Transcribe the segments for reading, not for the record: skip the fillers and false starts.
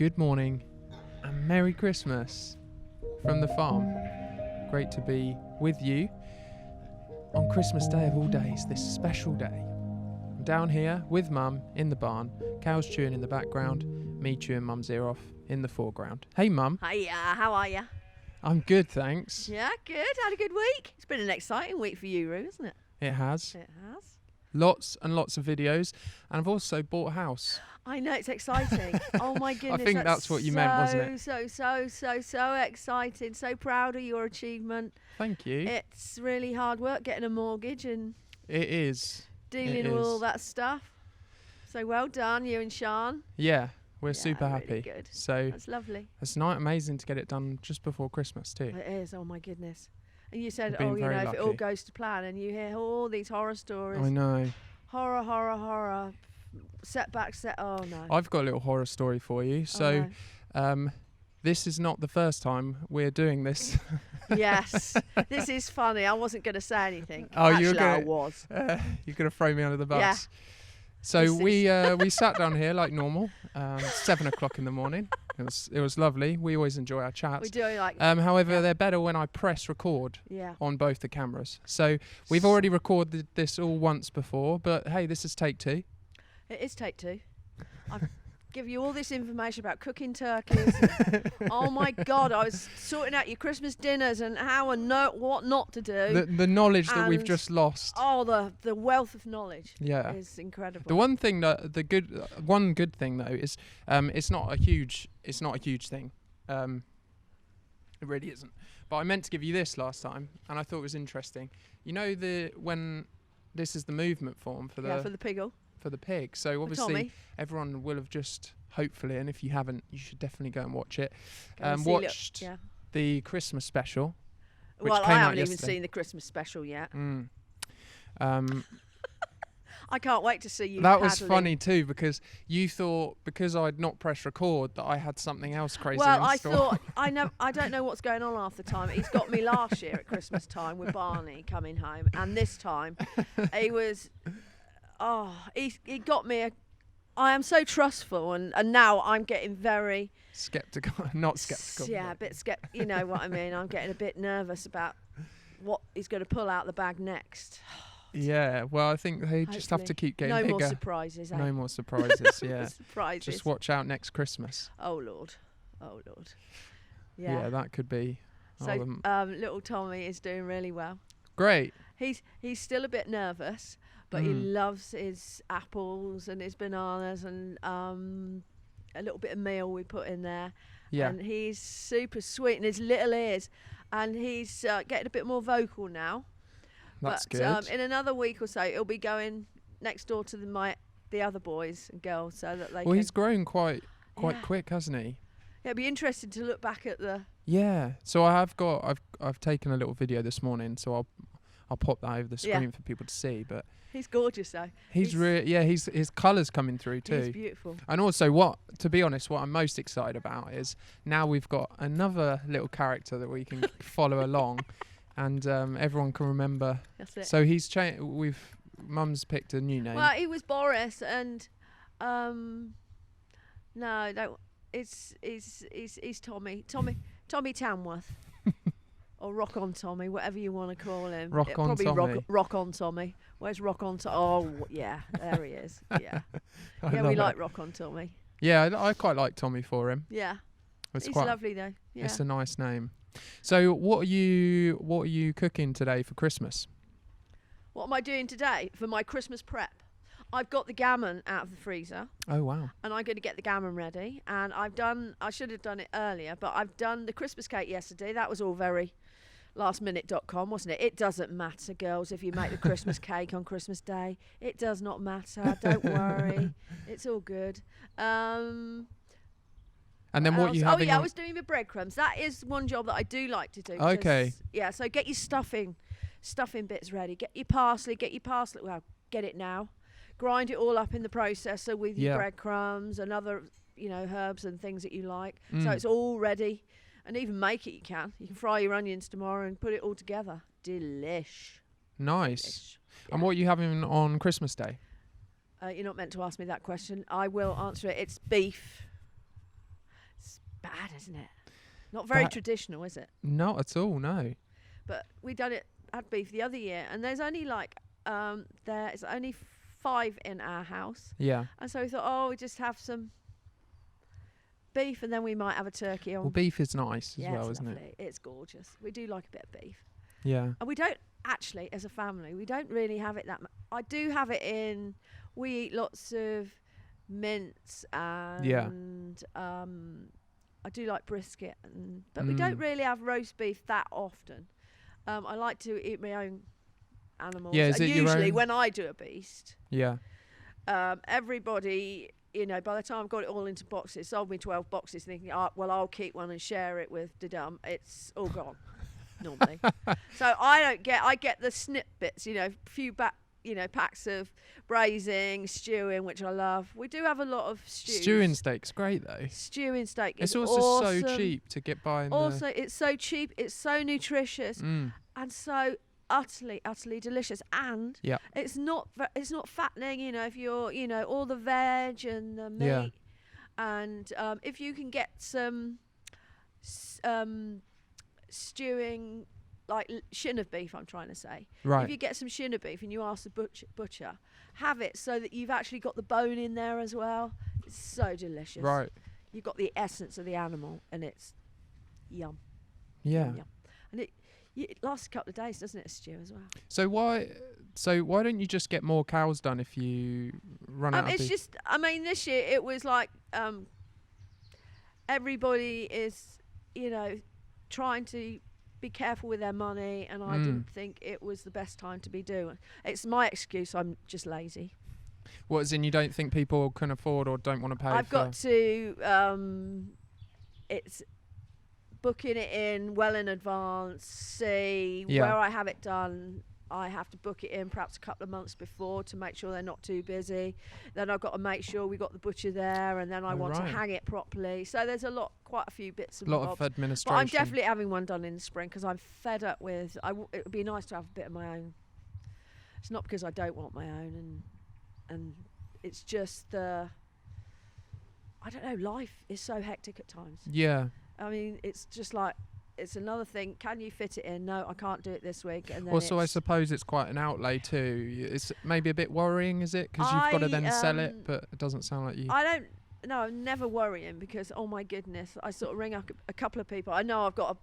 Good morning and Merry Christmas from the farm. Great to be with you on Christmas Day of all days, this special day. I'm down here with Mum in the barn, cows chewing in the background, me chewing Mum's ear off in the foreground. Hey Mum. Hiya, how are you? I'm good, thanks. Yeah, good. Had a good week. It's been an exciting week for you, Roo, isn't it? It has. It has. Lots and lots of videos, and I've also bought a house. I know, it's exciting. Oh my goodness. I think that's what you meant, wasn't it? So exciting. So proud of your achievement. Thank you. It's really hard work getting a mortgage and It is. dealing with all that stuff. So well done, you and Shan. Yeah, we're Yeah, super really happy. good. So That's lovely. it's amazing to get it done just before Christmas too. It is, oh my goodness. And you said, We've been very if it all lucky. goes to plan, and you hear all these horror stories. I know. Horror. Setbacks. Oh no. I've got a little horror story for you. So, this is not the first time we're doing this. Yes, this is funny. I wasn't going to say anything. Oh, Actually, you were I gonna- was. You're gonna throw me under the bus. Yeah. So This we sat down here like normal, 7 o'clock in the morning. It was lovely. We always enjoy our chats. We're doing like, However, they're better when I press record yeah. on both the cameras. So we've already recorded this all once before, but hey, this is take 2. It is take 2. I've give you all this information about cooking turkeys. Oh my God, I was sorting out your Christmas dinners and how and what not to do. The knowledge that we've And- just lost. Oh, the wealth of knowledge Yeah. is incredible. The one thing that one good thing though is it's not a huge thing. It really isn't. But I meant to give you this last time, and I thought it was interesting. You know when this is the movement form for for the piggle. for the pig. So obviously Tommy. everyone will have just hopefully, and if you haven't, you should definitely go and watch it. Go and see Watched yeah. the Christmas special. Which Well, came I out haven't even yesterday. seen the Christmas special yet. That I can't wait to see you. was paddling. funny too, because you thought because I'd not pressed record that I had something else crazy Well, in I store. thought I don't know what's going on half the time. He's got me last year at Christmas time with Barney coming home, and this time he was. Oh, he got me. I am so trustful, and now I'm getting very skeptical, not skeptical. Yeah, a bit skeptical. You know what I mean? I'm getting a bit nervous about what he's going to pull out the bag next. Yeah, well, I think they just have to Hopefully. keep getting No bigger. more surprises. No more surprises. Yeah, surprises. just watch out next Christmas. Oh Lord. Yeah, that could be. So little Tommy is doing really well. Great. He's still a bit nervous, but he loves his apples and his bananas and a little bit of meal we put in there. Yeah. And he's super sweet in his little ears, and he's getting a bit more vocal now. That's but good. In another week or so, he'll be going next door to the other boys and girls, so that they. Well, can, he's grown quite Yeah. quick, hasn't he? It'll be interesting to look back at the. Yeah. So I've taken a little video this morning, so I'll pop that over the screen for people to see. But He's gorgeous though. his colours coming through too. He's beautiful. And also, to be honest, what I'm most excited about is now we've got another little character that we can follow along, and everyone can remember. That's it. So he's Mum's picked a new name. Well, he was Boris, and it's Tommy Tamworth, or Rock on Tommy, whatever you want to call him. Rock on probably Tommy. Rock on Tommy. Where's Rock on Tommy? Oh yeah, there he is. Yeah, I yeah, love we it. like Rock on Tommy. Yeah, I quite like Tommy for him. Yeah, It's he's quite lovely though. Yeah. It's a nice name. So what are you cooking today for Christmas? What am I doing today for my Christmas prep? I've got the gammon out of the freezer. Oh wow. And I'm going to get the gammon ready. And I should have done it earlier, but I've done the Christmas cake yesterday. That was all very lastminute.com, wasn't it? It doesn't matter, girls, if you make the Christmas cake on Christmas Day. It does not matter. Don't worry. It's all good. And then what you having? Oh yeah, I was doing the breadcrumbs. That is one job that I do like to do. Okay. Yeah, so get your stuffing bits ready. Get your parsley. Well, get it now. Grind it all up in the processor with your breadcrumbs and other, herbs and things that you like. So it's all ready. And even make it, you can. You can fry your onions tomorrow and put it all together. Delish. Nice. Delish. And what are you having on Christmas Day? You're not meant to ask me that question. I will answer it. It's beef. bad, isn't it? Not very traditional, is it? Not at all, no. But we had beef the other year, and there's only there's only 5 in our house. Yeah. And so we thought, we just have some beef, and then we might have a turkey on. Well, beef is nice as well, it's isn't lovely. It's gorgeous. We do like a bit of beef. Yeah. And we don't actually, as a family, we don't really have it that much. I do have it in. We eat lots of mince and I do like brisket, but we don't really have roast beef that often. I like to eat my own animals. Yeah, is it usually your own? When I do a beast, Yeah. everybody, by the time I've got it all into boxes, sold me 12 boxes, thinking, I'll keep one and share it with Denne. It's all gone normally. So I get the snip bits, few packs of braising, stewing, which I love. We do have a lot of stews. Stewing steak's great though. Stewing steak It's is also awesome. so cheap to get by. Also, it's so cheap. It's so nutritious and so utterly delicious. And it's not fattening. If you're all the veg and the meat, and if you can get some stewing, like shin of beef, I'm trying to say. Right. If you get some shin of beef and you ask the butcher, have it so that you've actually got the bone in there as well. It's so delicious. Right. You've got the essence of the animal, and it's yum. Yeah. Yum, yum. And it lasts a couple of days, doesn't it, a stew as well? So why don't you just get more cows done if you run out of beef? It's just, this year it was like everybody is, trying to be careful with their money, and I didn't think it was the best time to be doing. It's my excuse. I'm just lazy. What, as in you don't think people can afford or don't want to pay? I've got to. It's booking it in well in advance. See where I have it done. I have to book it in perhaps a couple of months before to make sure they're not too busy. Then I've got to make sure we got the butcher there, and then I want to hang it properly. So there's quite a few bits and bobs. A lot of administration. But I'm definitely having one done in the spring because I'm fed up with. It would be nice to have a bit of my own. It's not because I don't want my own, and it's just I don't know. Life is so hectic at times. Yeah. It's just like. It's another thing. Can you fit it in? No, I can't do it this week. And then also, I suppose it's quite an outlay too. It's maybe a bit worrying, is it? Because you've got to then sell it, but it doesn't sound like you. No, I'm never worrying because, oh my goodness, I sort of ring up a couple of people. I know I've got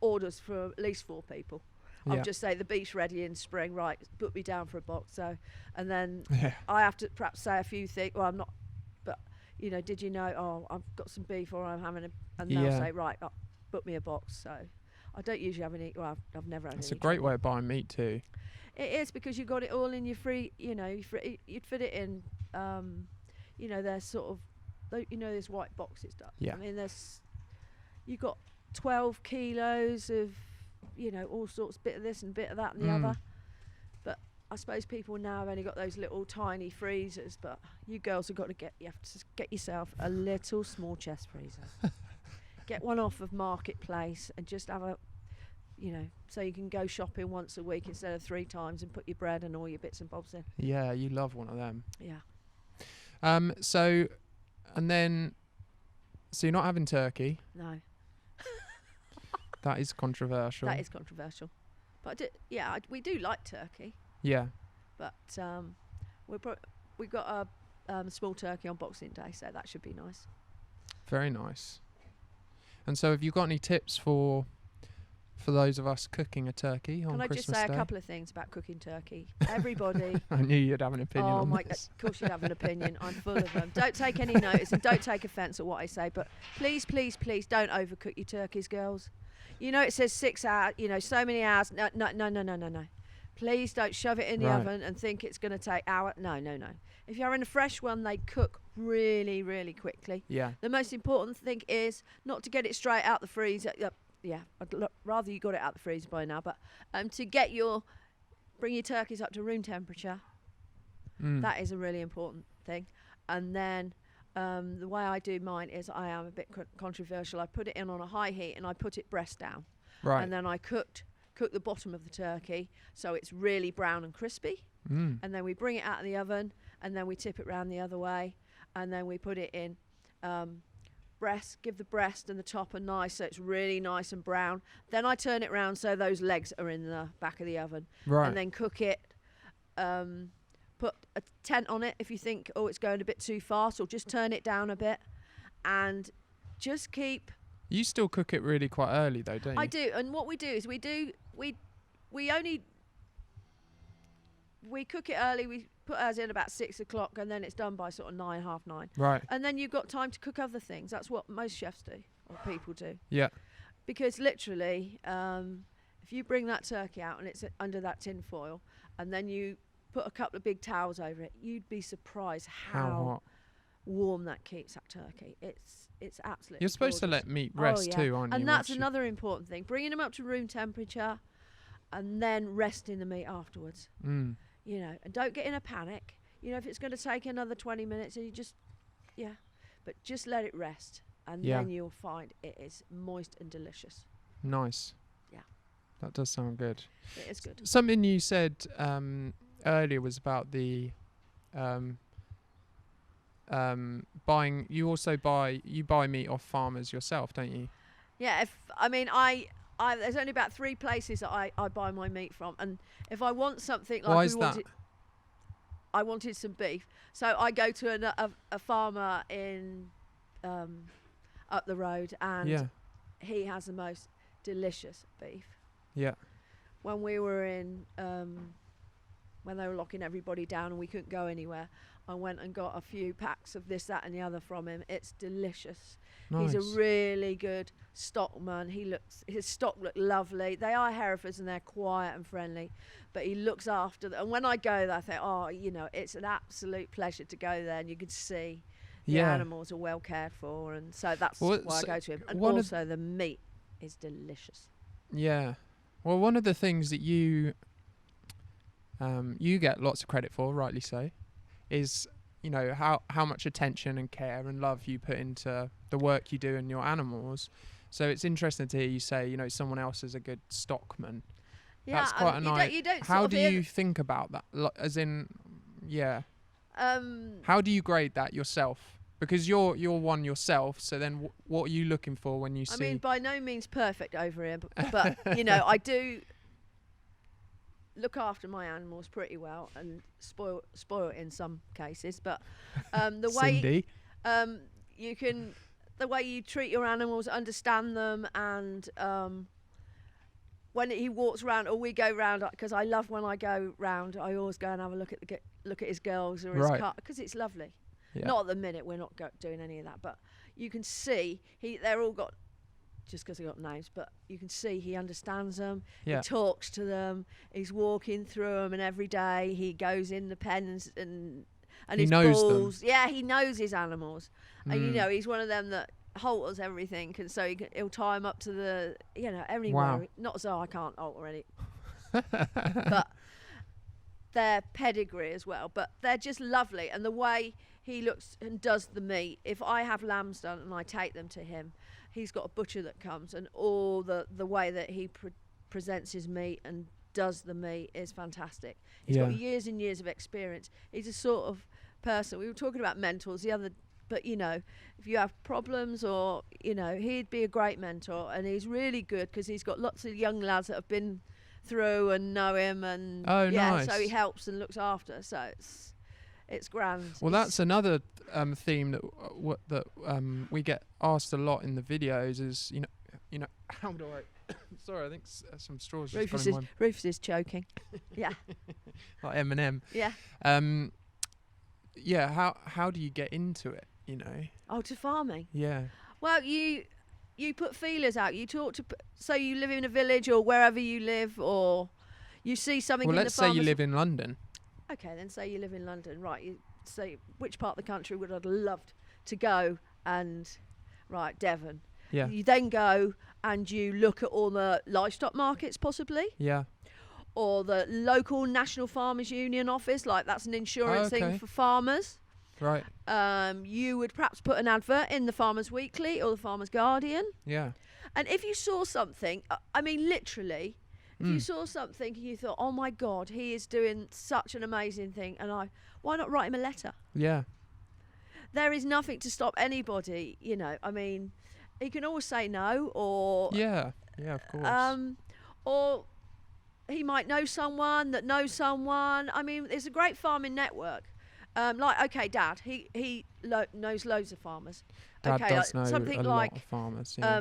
orders for at least 4 people. I'll just say the beef's ready in spring, right? Put me down for a box. So, and then I have to perhaps say a few things. Well, I'm not, but did you know? Oh, I've got some beef, or I'm having and they'll say, right. Book me a box. So I don't usually have any. Well, I've never had any. It's a great way of buying meat too. It is, because you got it all in your free. You'd fit it in. There's sort of, there's white boxes done. Yeah. You got 12 kilos of, all sorts, bit of this and bit of that and the other. But I suppose people now have only got those little tiny freezers. But you girls have got to you have to get yourself a little small chest freezer. Get one off of Marketplace and just have a, so you can go shopping once a week instead of 3 times and put your bread and all your bits and bobs in. Yeah, you love one of them. Yeah. So you're not having turkey? No. That is controversial. That is controversial. But we do like turkey. Yeah. But we've got a small turkey on Boxing Day, so that should be nice. Very nice. And so have you got any tips for those of us cooking a turkey on Christmas Day? Can I just say a couple of things about cooking turkey? Everybody... I knew you'd have an opinion on this. Of course you'd have an opinion. I'm full of them. Don't take any notice and don't take offence at what I say, but please, please, please don't overcook your turkeys, girls. It says 6 hours, so many hours. No. Please don't shove it in the oven and think it's going to take hour. No. If you're having a fresh one, they cook really, really quickly. Yeah. The most important thing is not to get it straight out the freezer. I'd rather you got it out the freezer by now, but to bring your turkeys up to room temperature. That is a really important thing. And then the way I do mine is I am a bit controversial. I put it in on a high heat and I put it breast down. Right. And then I cook the bottom of the turkey so it's really brown and crispy. And then we bring it out of the oven and then we tip it round the other way and then we put it in give the breast and the top a nice, so it's really nice and brown. Then I turn it round so those legs are in the back of the oven. Right. And then cook it. Put a tent on it if you think, oh, it's going a bit too fast, or just turn it down a bit, and just keep. You still cook it really quite early though, don't you? I do, and what we do is we cook it early. We put ours in about 6 o'clock, and then it's done by sort of 9, half 9. Right. And then you've got time to cook other things. That's what most chefs do, or people do. Yeah. Because literally, if you bring that turkey out and it's under that tin foil, and then you put a couple of big towels over it, you'd be surprised how hot. warm that keeps that turkey. It's absolutely. You're supposed to let meat rest too, aren't you? And that's another important thing. Bringing them up to room temperature, and then resting the meat afterwards. Mm. You know, and don't get in a panic. You know, if it's going to take another 20 minutes, and you just, but just let it rest, and then you'll find it is moist and delicious. Nice. Yeah. That does sound good. It is good. Something you said earlier was about the buying. You buy meat off farmers yourself, don't you? Yeah. There's only about 3 places that I buy my meat from, and if I want something like Why is that? I wanted some beef, so I go to a farmer in up the road, and he has the most delicious beef. Yeah. When we were in when they were locking everybody down and we couldn't go anywhere, I went and got a few packs of this, that and the other from him. It's delicious. Nice. He's a really good stockman. His stock look lovely. They are Herefords and they're quiet and friendly, but he looks after them. And when I go there, I think, it's an absolute pleasure to go there, and you can see the animals are well cared for, and so that's why I go to him. And also the meat is delicious. Yeah. Well, one of the things that you get lots of credit for, rightly so, is how much attention and care and love you put into the work you do in your animals. So it's interesting to hear you say, someone else is a good stockman. Yeah, that's quite a nice. How do you think about that? As in, how do you grade that yourself? Because you're one yourself. So then, what are you looking for when you see? I mean, by no means perfect over here, but I do look after my animals pretty well and spoil it in some cases. But the way the way you treat your animals, understand them, and when he walks around, or we go round, because I love when I go round, I always go and have a look at his girls or his car, because it's lovely. Yeah. Not at the minute, we're not doing any of that, but you can see they're all got, just because they got names, but you can see he understands them. Yeah. He talks to them. He's walking through them, and every day he goes in the pens and he knows balls. Them. Yeah, he knows his animals, and he's one of them that halters everything, and so he'll tie them up to the everywhere. Wow. Not as though I can't alter any, but their pedigree as well. But they're just lovely, and the way he looks and does the meat. If I have lambs done and I take them to him, he's got a butcher that comes, and all the way that he presents his meat and does the meat is fantastic. He's got years and years of experience. He's a sort of person. We were talking about mentors but if you have problems or he'd be a great mentor, and he's really good because he's got lots of young lads that have been through and know him, and nice. So he helps and looks after. So it's grand. Well, that's another theme that we get asked a lot in the videos is how do I sorry, I think some straws Rufus is choking. Yeah. Like Eminem. Yeah. How do you get into it, to farming? Yeah. Well, you put feelers out. You talk to so you live in a village or wherever you live, or you see something in the farmers. Well, let's say you live in London. Okay, then say you live in London, right? You say which part of the country would I loved to go, and right, Devon. Yeah. You then go and you look at all the livestock markets, possibly. Yeah. Or the local National Farmers Union office, like that's an insurance thing for farmers. Right. You would perhaps put an advert in the Farmers Weekly or the Farmers Guardian. Yeah. And if you saw something, I mean, literally. If you saw something and you thought, oh my God, he is doing such an amazing thing, and why not write him a letter? Yeah. there is nothing to stop anybody, you know. I mean, you can always say no, or Yeah, of course. Or he might know someone that knows someone. I mean, there's a great farming network. Like, okay, Dad, he knows loads of farmers. Dad Okay, does know something a like lot of farmers. Yeah.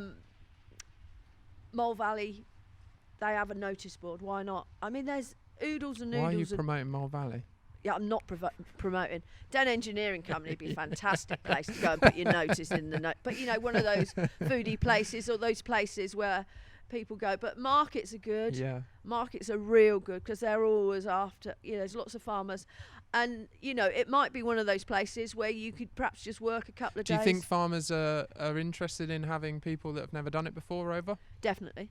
Mole Valley, they have a notice board. Why not? I mean, there's oodles and Why are you noodles. promoting Mole Valley? Yeah, I'm not promoting. Denne Engineering Company would be a fantastic place to go and put your notice in the note. But, you know, one of those foodie places, or those places where people go. But markets are good. Yeah. Markets are real good because they're always after, you know, there's lots of farmers. And, you know, it might be one of those places where you could perhaps just work a couple of days. Do you think farmers are interested in having people that have never done it before over? Definitely.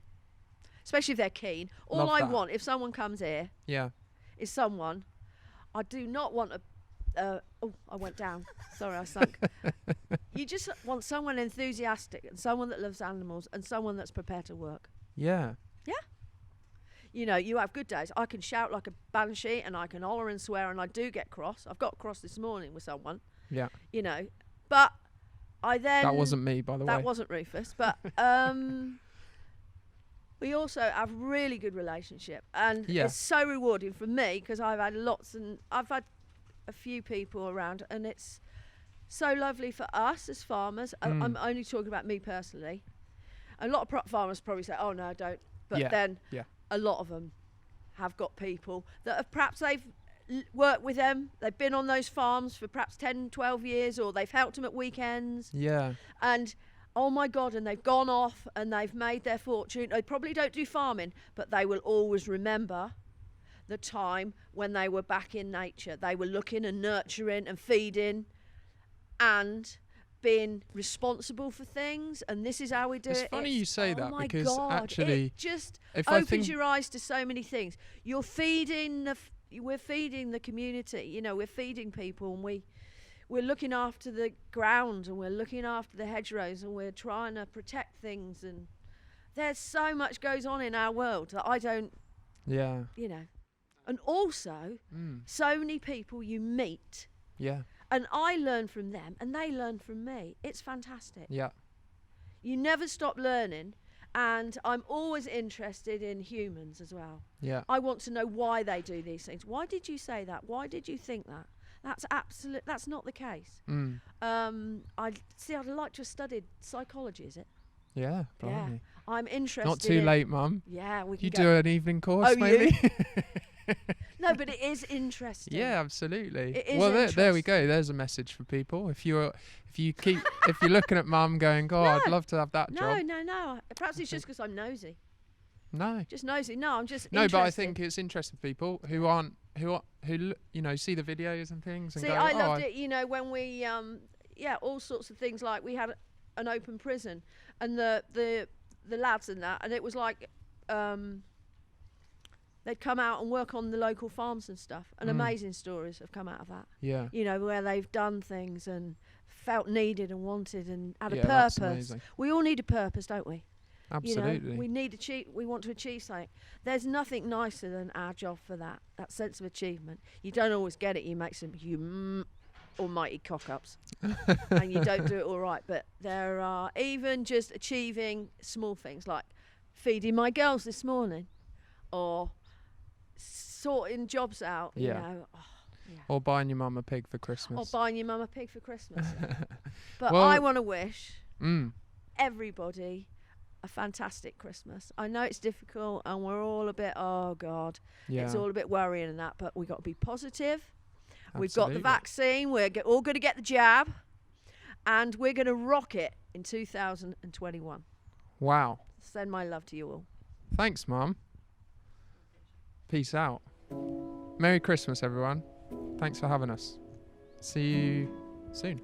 Especially if they're keen. All Love I that. want, if someone comes here, is someone. I do not want oh, I went down. Sorry, I sunk. You just want someone enthusiastic and someone that loves animals and someone that's prepared to work. Yeah. Yeah. You know, you have good days. I can shout like a banshee and I can holler and swear, and I do get cross. I've got cross this morning with someone. Yeah. You know, but I then... That wasn't me, by the way. That wasn't Rufus, but... we also have really good relationship, and it's so rewarding for me because I've had a few people around, and it's so lovely for us as farmers. I'm only talking about me personally. A lot of farmers probably say, "Oh no, I don't," but then a lot of them have got people that have perhaps they've worked with them. They've been on those farms for perhaps 10, 12 years, or they've helped them at weekends. Yeah, and. Oh my God, and they've gone off and they've made their fortune. They probably don't do farming, but they will always remember the time when they were back in nature. They were looking and nurturing and feeding and being responsible for things, and this is how we do it. It's funny you say that, because God, actually it just opens your eyes to so many things. We're feeding the community, you know, we're feeding people, and we're looking after the ground, and we're looking after the hedgerows, and we're trying to protect things, and there's so much goes on in our world that I don't, you know. And also, so many people you meet, and I learn from them, and they learn from me. It's fantastic. Yeah. You never stop learning, and I'm always interested in humans as well. Yeah. I want to know why they do these things. Why did you say that? Why did you think that? That's not the case. I'd like to have studied psychology, is it? Yeah, blimey. Yeah. I'm interested. Not too late, Mum. Yeah, we can You do an evening course, Oh, maybe? No, but it is interesting. Yeah, absolutely. It is well, there we go. There's a message for people. If you're looking at Mum going, God, I'd love to have that job. No. Perhaps it's just because I'm nosy. No. Just nosy. No, I'm just No, interested. but I think it's interesting for people who you know, see the videos and things and see, go, I loved it, you know, when we all sorts of things, like we had an open prison, and the lads and that, and it was like they'd come out and work on the local farms and stuff, and amazing stories have come out of that. Yeah. You know, where they've done things and felt needed and wanted and had a purpose. That's amazing. We all need a purpose, don't we? Absolutely. You know, we want to achieve something. There's nothing nicer than our job for that sense of achievement. You don't always get it. You make some almighty cock-ups and you don't do it all right. But there are even just achieving small things like feeding my girls this morning, or sorting jobs out, you know. Or buying your mum a pig for Christmas. But I want to wish everybody a fantastic Christmas. I know it's difficult, and we're all a bit, oh God, it's all a bit worrying and that, but we've got to be positive. Absolutely. We've got the vaccine, we're all going to get the jab, and we're going to rock it in 2021. Wow. Send my love to you all. Thanks, Mum. Peace out. Merry Christmas, everyone. Thanks for having us. See you soon.